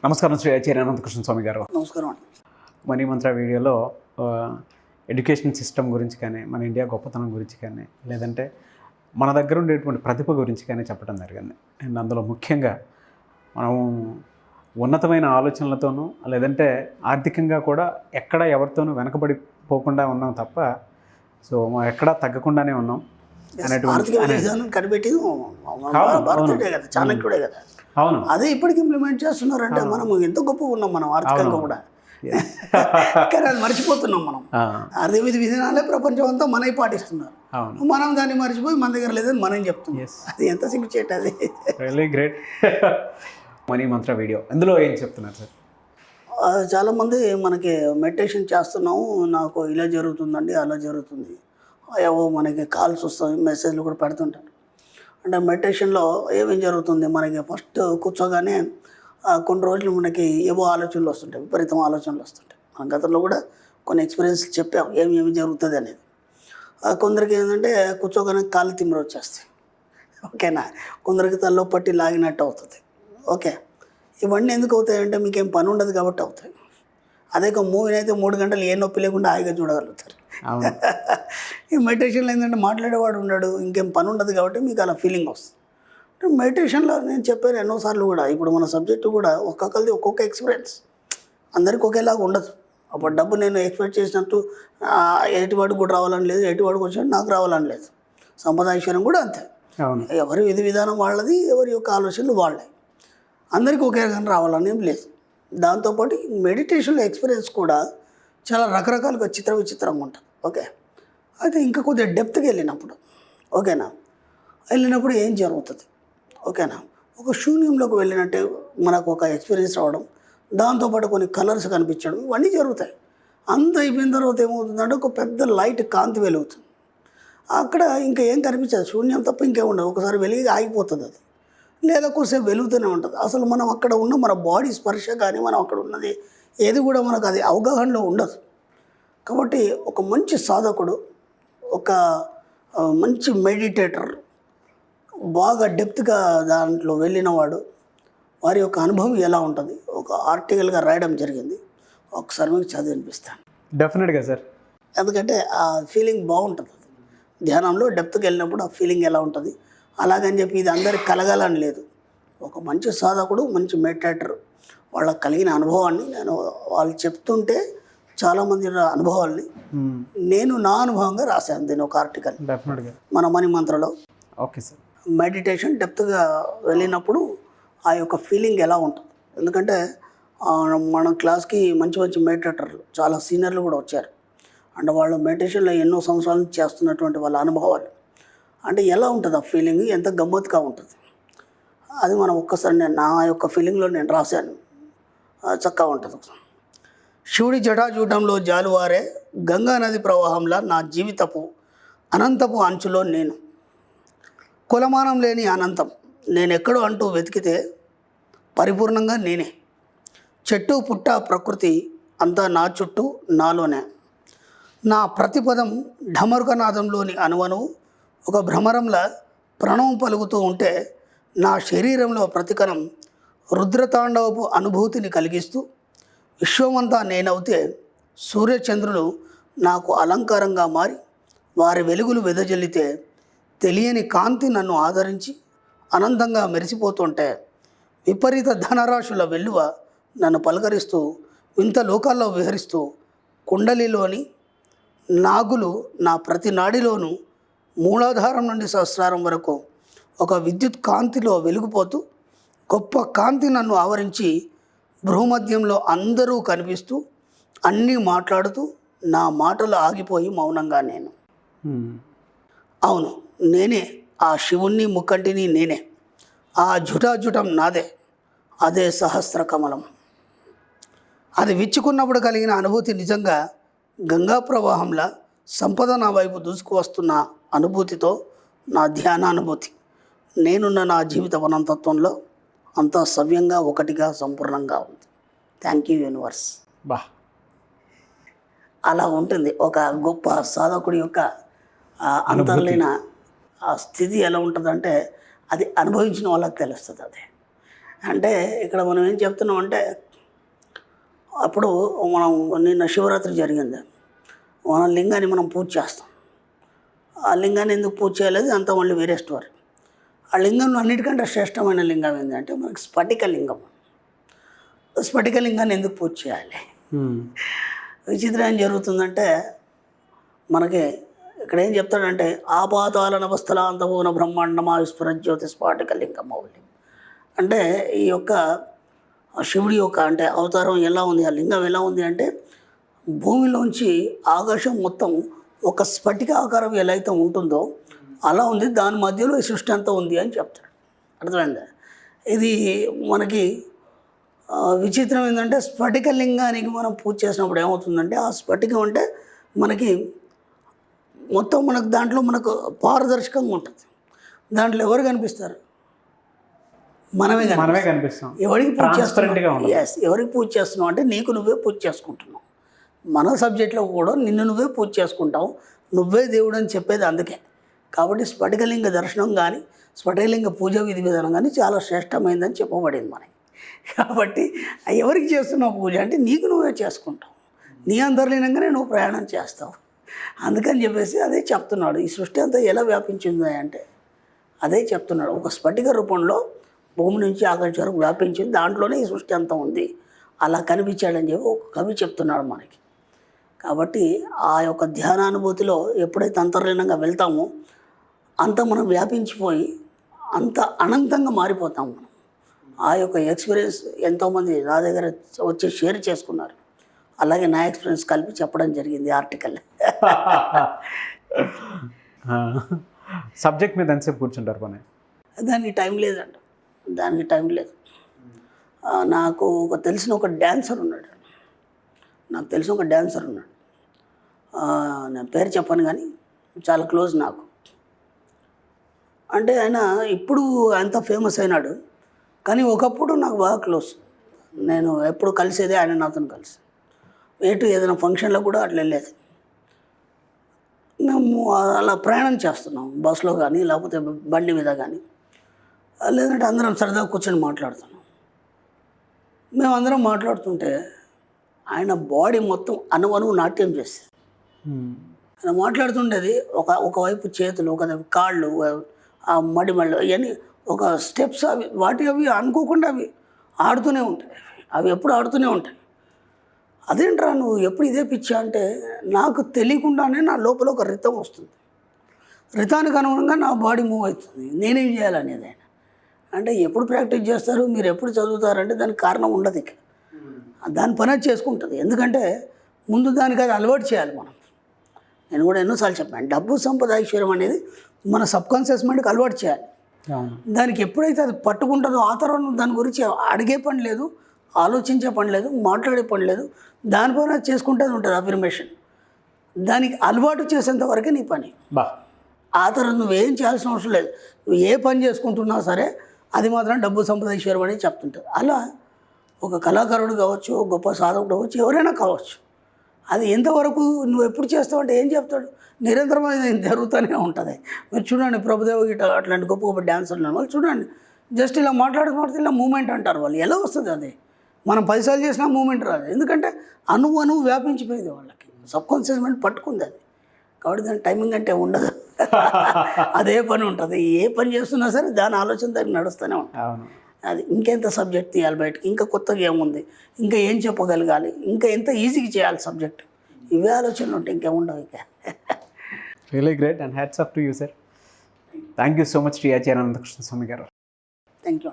నమస్కారం శ్రీ ఆచార్య అనంతకృష్ణ స్వామి గారు. నమస్కారం అండి. మనీ మంత్ర వీడియోలో ఎడ్యుకేషన్ సిస్టమ్ గురించి కానీ, మన ఇండియా గొప్పతనం గురించి కానీ, లేదంటే మన దగ్గర ఉండేటువంటి ప్రతిభ గురించి కానీ చెప్పడం జరిగింది. అండ్ అందులో ముఖ్యంగా మనం ఉన్నతమైన ఆలోచనలతోనూ, లేదంటే ఆర్థికంగా కూడా ఎక్కడ ఎవరితోనూ వెనకబడిపోకుండా ఉన్నాం తప్ప, సో మనం ఎక్కడా తగ్గకుండానే ఉన్నాం అనేటువంటి కనిపెట్టి చాణక్యుడే కదా. అవును, అదే ఇప్పటికి ఇంప్లిమెంట్ చేస్తున్నారంటే మనం ఎంత గొప్పగా ఉన్నాం మనం ఆర్థికంగా కూడా. కానీ అది మర్చిపోతున్నాం మనం. అదే విధానాలే ప్రపంచం అంతా మనవి పాటిస్తున్నారు. మనం దాన్ని మర్చిపోయి మన దగ్గర లేదని మనం చెప్తున్నాం. అది ఎంత సిగ్గుచేట. అది రియల్లీ గ్రేట్. మనీ మంత్ర వీడియో ఇందులో ఏం చెప్తున్నారు సార్? చాలామంది మనకి మెడిటేషన్ చేస్తున్నాము, నాకు ఇలా జరుగుతుందండి, అలా జరుగుతుంది, ఏవో మనకి కాల్స్ వస్తాయి, మెసేజ్లు కూడా పెడుతుంటారు. అంటే మెడిటేషన్లో ఏమేం జరుగుతుంది, మనకి ఫస్ట్ కూర్చోగానే కొన్ని రోజులు మనకి ఏవో ఆలోచనలు వస్తుంటాయి, విపరీతం ఆలోచనలు వస్తుంటాయి. మన గతంలో కూడా కొన్ని ఎక్స్పీరియన్స్ చెప్పాం ఏమి జరుగుతుంది అనేది. కొందరికి ఏంటంటే కూర్చోగానే కాళ్ళు తిమ్మిరి వచ్చేస్తాయి, ఓకేనా. కొందరికి తల్లో పట్టి లాగినట్టు అవుతుంది, ఓకే. ఇవన్నీ ఎందుకు అవుతాయంటే మీకేం పని ఉండదు కాబట్టి అవుతాయి. అదే ఒక మూవీని అయితే 3 గంటలు ఏ నొప్పి లేకుండా హాయిగా చూడగలుగుతారు. ఈ మెడిటేషన్లో ఏంటంటే మాట్లాడేవాడు ఉన్నాడు, ఇంకేం పని ఉండదు కాబట్టి మీకు అలా ఫీలింగ్ వస్తుంది. మెడిటేషన్లో నేను చెప్పాను ఎన్నోసార్లు కూడా, ఇప్పుడు మన సబ్జెక్టు కూడా ఒక్కొక్కరిది ఒక్కొక్క ఎక్స్పీరియన్స్, అందరికీ ఒకేలాగా ఉండదు. అప్పుడు డబ్బు నేను ఎక్స్పెక్ట్ చేసినట్టు ఎటువాడికి కూడా రావాలని లేదు, ఎటువాడికి వచ్చినట్టు నాకు రావాలని లేదు. సంపద ఐశ్వర్యం కూడా అంతే. ఎవరి విధి విధానం వాళ్ళది, ఎవరి యొక్క ఆలోచనలు వాళ్ళే, అందరికీ ఒకే రకంగా రావాలని ఏం లేదు. దాంతోపాటు మెడిటేషన్లో ఎక్స్పీరియన్స్ కూడా చాలా రకరకాలుగా విచిత్రంగా ఉంటుంది, ఓకే. అయితే ఇంకా కొద్దిగా డెప్త్కి వెళ్ళినప్పుడు, ఓకేనా, వెళ్ళినప్పుడు ఏం జరుగుతుంది, ఓకేనా, ఒక శూన్యంలోకి వెళ్ళినట్టే మనకు ఒక ఎక్స్పీరియన్స్ రావడం, దాంతోపాటు కొన్ని కలర్స్ కనిపించడం, ఇవన్నీ జరుగుతాయి. అంత అయిపోయిన తర్వాత ఏమవుతుందంటే ఒక పెద్ద లైట్ కాంతి వెలుగుతుంది. అక్కడ ఇంకా ఏం కనిపించదు, శూన్యం తప్ప ఇంకేం ఉండదు. ఒకసారి వెలిగి ఆగిపోతుంది అది, లేదా కొద్దిసేపు వెలుగుతూనే ఉంటుంది. అసలు మనం అక్కడ ఉన్న మన బాడీ స్పర్శ కానీ, మనం అక్కడ ఉన్నది ఏది కూడా మనకు అది అవగాహనలో ఉండదు. కాబట్టి ఒక మంచి సాధకుడు, ఒక మంచి మెడిటేటర్, బాగా డెప్త్గా దాంట్లో వెళ్ళినవాడు, వారి యొక్క అనుభవం ఎలా ఉంటుంది ఒక ఆర్టికల్గా రాయడం జరిగింది. ఒకసారి మీకు చదివినిపిస్తాను. డెఫినెట్గా సార్. ఎందుకంటే ఆ ఫీలింగ్ బాగుంటుంది. ధ్యానంలో డెప్త్కి వెళ్ళినప్పుడు ఆ ఫీలింగ్ ఎలా ఉంటుంది. అలాగని చెప్పి ఇది అందరికి కలగాలని లేదు. ఒక మంచి సాధకుడు, మంచి మెడిటేటర్, వాళ్ళకి కలిగిన అనుభవాన్ని నేను వాళ్ళు చెప్తుంటే చాలామంది అనుభవాల్ని నేను నా అనుభవంగా రాశాను దీని ఒక ఆర్టికల్ మన మనీ మంత్రలో. Okay sir. మెడిటేషన్ డెప్త్గా వెళ్ళినప్పుడు ఆ యొక్క ఫీలింగ్ ఎలా ఉంటుంది. ఎందుకంటే మన క్లాస్కి మంచి మంచి మెడిటేటర్లు, చాలా సీనియర్లు కూడా వచ్చారు. అంటే వాళ్ళు మెడిటేషన్లో ఎన్నో సంవత్సరాల నుంచి చేస్తున్నటువంటి వాళ్ళ అనుభవాలు అంటే ఎలా ఉంటుంది, ఆ ఫీలింగ్ ఎంత గమ్మత్తుగా ఉంటుంది. అది మనం ఒక్కసారి నా యొక్క ఫీలింగ్లో నేను రాశాను, చక్కగా ఉంటుంది. శివుడి జటాజూటంలో జాలువారే గంగా నది ప్రవాహంలా నా జీవితపు అనంతపు అంచులో నేను, కులమానం లేని అనంతం నేనెక్కడో అంటూ వెతికితే పరిపూర్ణంగా నేనే, చెట్టు పుట్ట ప్రకృతి అంతా నా చుట్టూ నాలోనే, నా ప్రతిపదం ఢమరుకనాదంలోని అనువనువు ఒక భ్రమరంలా ప్రణవం పలుకుతూ ఉంటే, నా శరీరంలో ప్రతికణం రుద్రతాండవపు అనుభూతిని కలిగిస్తూ, విశ్వమంతా నేనవుతే సూర్యచంద్రులు నాకు అలంకారంగా మారి వారి వెలుగులు వెదజల్లితే, తెలియని కాంతి నన్ను ఆదరించి అనంతంగా మెరిసిపోతుంటే, విపరీత ధనరాశుల వెల్లువ నన్ను పలకరిస్తూ వింత లోకాల్లో విహరిస్తూ, కుండలిలోని నాగులు నా ప్రతి నాడిలోనూ మూలాధారం నుండి సహస్రారం వరకు ఒక విద్యుత్ కాంతిలో వెలిగిపోతూ, గొప్ప కాంతి నన్ను ఆవరించి భూమధ్యంలో అందరూ కనిపిస్తూ, అన్నీ మాట్లాడుతూ, నా మాటలు ఆగిపోయి మౌనంగా నేను. అవును, నేనే ఆ శివుణ్ణి ముక్కంటిని, నేనే ఆ జుటాజుటం నాదే, అదే సహస్ర కమలం. అది విచ్చుకున్నప్పుడు కలిగిన అనుభూతి నిజంగా గంగా ప్రవాహంలా సంపద నా వైపు దూసుకువస్తున్న అనుభూతితో నా ధ్యానానుభూతి. నేనున్న నా జీవిత అనంతత్వంలో అంతా సవ్యంగా ఒకటిగా సంపూర్ణంగా ఉంది. Thank you universe. బా, అలా ఉంటుంది ఒక గొప్ప సాధకుడి యొక్క అంతర్లీన ఆ స్థితి ఎలా ఉంటుందంటే అది అనుభవించిన వాళ్ళకి తెలుస్తుంది. అది అంటే ఇక్కడ మనం ఏం చెప్తున్నాం అంటే, అప్పుడు మనం నిన్న శివరాత్రి జరిగింది, మనం లింగాన్ని మనం పూజ చేస్తాం. ఆ లింగాన్ని ఎందుకు పూజ చేయలేదు అంతా మళ్ళీ వేరే స్టోరీ. ఆ లింగంలో అన్నిటికంటే శ్రేష్టమైన లింగం ఏంటంటే మనకి స్ఫటిక లింగం. స్ఫటిక లింగాన్ని ఎందుకు పూజ చేయాలి? విచిత్రం ఏం జరుగుతుందంటే, మనకి ఇక్కడ ఏం చెప్తాడంటే, ఆపాతాల నవస్థలాంతమూన బ్రహ్మాండమా విస్ఫుర జ్యోతి స్ఫటిక లింగం మౌలి. అంటే ఈ యొక్క శివుడి యొక్క అంటే అవతారం ఎలా ఉంది, ఆ లింగం ఎలా ఉంది అంటే, భూమిలోంచి ఆకాశం మొత్తం ఒక స్ఫటిక ఆకారం ఎలా అయితే ఉంటుందో అలా ఉంది, దాని మధ్యలో ఈ సృష్టి అంతా ఉంది అని చెప్తాడు. అర్థమైందా? ఇది మనకి విచిత్రం ఏంటంటే, స్ఫటిక లింగానికి మనం పూజ చేసినప్పుడు ఏమవుతుందంటే, ఆ స్ఫటికం అంటే మనకి మొత్తం మనకు దాంట్లో మనకు పారదర్శకంగా ఉంటుంది. దాంట్లో ఎవరు కనిపిస్తారు? మనమే కనిపిస్తాం. ఎవరికి పూజ చేస్తున్నాం? ఎవరికి పూజ చేస్తున్నావు అంటే నీకు నువ్వే పూజ చేసుకుంటున్నావు. మన సబ్జెక్ట్లో కూడా నిన్ను నువ్వే పూజ చేసుకుంటావు, నువ్వే దేవుడు అని చెప్పేది అందుకే. కాబట్టి స్ఫటికలింగ దర్శనం కానీ స్ఫటికలింగ పూజ విధి విధానం కానీ చాలా శ్రేష్టమైందని చెప్పబడింది మనకి. కాబట్టి ఎవరికి చేస్తున్నావు పూజ అంటే నీకు నువ్వే చేసుకుంటావు, నీ అంతర్లీనంగానే నువ్వు ప్రయాణం చేస్తావు. అందుకని చెప్పేసి అదే చెప్తున్నాడు. ఈ సృష్టి అంతా ఎలా వ్యాపించింది అంటే అదే చెప్తున్నాడు. ఒక స్ఫటిక రూపంలో భూమి నుంచి ఆకాశం వరకు వ్యాపించింది, దాంట్లోనే ఈ సృష్టి అంతా ఉంది, అలా కనిపించాడని చెప్పి ఒక కవి చెప్తున్నాడు మనకి. కాబట్టి ఆ యొక్క ధ్యానానుభూతిలో ఎప్పుడైతే అంతర్లీనంగా వెళ్తామో అంత మనం వ్యాపించిపోయి అంత అనంతంగా మారిపోతాం మనం. ఆ యొక్క ఎక్స్పీరియన్స్ ఎంతోమంది నా దగ్గర వచ్చి షేర్ చేసుకున్నారు. అలాగే నా ఎక్స్పీరియన్స్ కలిపి చెప్పడం జరిగింది ఆర్టికల్. సబ్జెక్ట్ మీద ఎంతసేపు కూర్చుంటారు పని? దానికి టైం లేదండి, దానికి టైం లేదు. నాకు తెలిసిన ఒక డ్యాన్సర్ ఉన్నాడు, నేను పేరు చెప్పను కానీ చాలా క్లోజ్ నాకు. అంటే ఆయన ఇప్పుడు అంత ఫేమస్ అయినాడు, కానీ ఒకప్పుడు నాకు బాగా క్లోజ్. నేను ఎప్పుడు కలిసేదే ఆయన నాతో కలిసి, ఏదైనా ఫంక్షన్లో కూడా అట్లా వెళ్ళేది. మేము అలా ప్రయాణం చేస్తున్నాం, బస్సులో కానీ లేకపోతే బండి మీద కానీ, లేదంటే అందరం సరదాగా కూర్చొని మాట్లాడుతున్నాం. మేమందరం మాట్లాడుతుంటే ఆయన బాడీ మొత్తం అణువణువు నాట్యం చేస్తుంది. ఆయన మాట్లాడుతుండేది ఒకవైపు చేతులు, ఒకవైపు కాళ్ళు, ఆ మడిమళ్ళు ఇవన్నీ ఒక స్టెప్స్, అవి అనుకోకుండా అవి ఆడుతూనే ఉంటాయి, అవి ఎప్పుడు ఆడుతూనే ఉంటాయి. అదేంట్రా నువ్వు ఎప్పుడు ఇదే పిచ్చా అంటే, నాకు తెలియకుండానే నా లోపల ఒక రితం వస్తుంది, రితానికి అనుగుణంగా నా బాడీ మూవ్ అవుతుంది, నేనేం చేయాలనేది. ఆయన అంటే ఎప్పుడు ప్రాక్టీస్ చేస్తారు, మీరు ఎప్పుడు చదువుతారంటే దానికి కారణం ఉండదు, ఇక దాని పని చేసుకుంటుంది. ఎందుకంటే ముందు దానికి అది అలవాటు చేయాలి మనం. నేను కూడా ఎన్నోసార్లు చెప్పాను, డబ్బు సంపద ఐశ్వర్యం అనేది మన సబ్కాన్షియస్ మైండ్కి అలవాటు చేయాలి. దానికి ఎప్పుడైతే అది పట్టుకుంటుందో ఆ తర్వాత దాని గురించి అడిగే పని లేదు, ఆలోచించే పని లేదు, మాట్లాడే పని లేదు, దానిపైన చేసుకుంటే ఉంటుంది అఫర్మేషన్. దానికి అలవాటు చేసేంత వరకే నీ పని. ఆ తర్వాత నువ్వేం చేయాల్సిన అవసరం లేదు, నువ్వు ఏ పని చేసుకుంటున్నా సరే అది మాత్రం డబ్బు సంపద ఐశ్వర్యం అనేది చెప్తుంటుంది. అలా ఒక కళాకారుడు కావచ్చు, గొప్ప సాధకుడు కావచ్చు, ఎవరైనా కావచ్చు, అది ఎంతవరకు నువ్వు ఎప్పుడు చేస్తావు అంటే ఏం చెప్తాడు, నిరంతరం అది జరుగుతూనే ఉంటుంది. మీరు చూడండి, ప్రభుదేవ గిట అట్లాంటి గొప్ప గొప్ప డాన్సర్లు వాళ్ళు చూడండి, జస్ట్ ఇలా మాట్లాడుతూ ఇలా మూమెంట్ అంటారు వాళ్ళు. ఎలా వస్తుంది అది? మనం 10 సార్లు చేసినా మూమెంట్ రాదు, ఎందుకంటే అణువు వ్యాపించిపోయింది వాళ్ళకి, సబ్కాన్షియస్ మైండ్ పట్టుకుంది అది. కాబట్టి దాని టైమింగ్ అంటే ఉండదు, అదే పని ఉంటుంది. ఏ పని చేస్తున్నా సరే దాని ఆలోచన దానికి నడుస్తూనే ఉంటుంది. అది ఇంకెంత సబ్జెక్ట్ తీయాలి బయటకి, ఇంకా కొత్తగా ఏముంది, ఇంకా ఏం చెప్పగలగాలి, ఇంకా ఎంత ఈజీగా చేయాలి సబ్జెక్ట్, ఇవే ఆలోచనలు ఉంటాయి, ఇంకేముండవు. ఇక really great and hats off to you sir. Thank you so much Shri Acharya Anantakrishna Swami garu. Thank you.